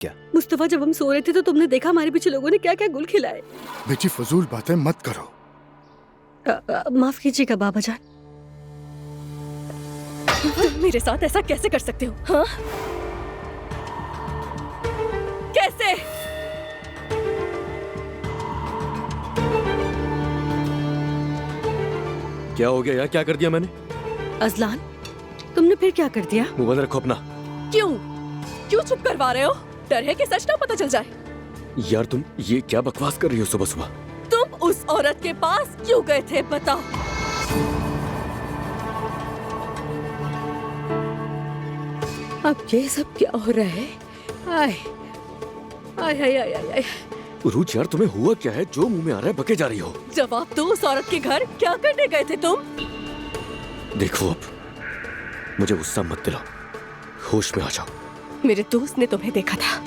क्या? मुस्तफा, जब हम सो रहे थे तो तुमने देखा हमारे पीछे लोगों ने क्या क्या गुल खिलाए। बेटी फजूल बातें मत करो। माफ कीजिएगा बाबा जान। तुम मेरे साथ ऐसा कैसे कर सकते हो? हाँ, कैसे? क्या हो गया यार? क्या कर दिया मैंने? अजलान, तुमने फिर क्या कर दिया? मुंह बंद रखो अपना। क्यों क्यों चुप करवा रहे हो? डर है कि सच ना पता चल जाए। यार तुम ये क्या बकवास कर रही हो सुबह सुबह? तुम उस औरत के पास क्यों गए थे, बताओ? अब ये सब क्या हो रहा है? आय आय आय आय आय। रूच यार, तुम्हें हुआ क्या है? जो मुंह में आ रहा है बके जा रही हो। जवाब दो, उस औरत के घर क्या करने गए थे तुम? देखो अब मुझे गुस्सा मत दिलाओ, होश में आ जाओ। मेरे दोस्त ने तुम्हें देखा था।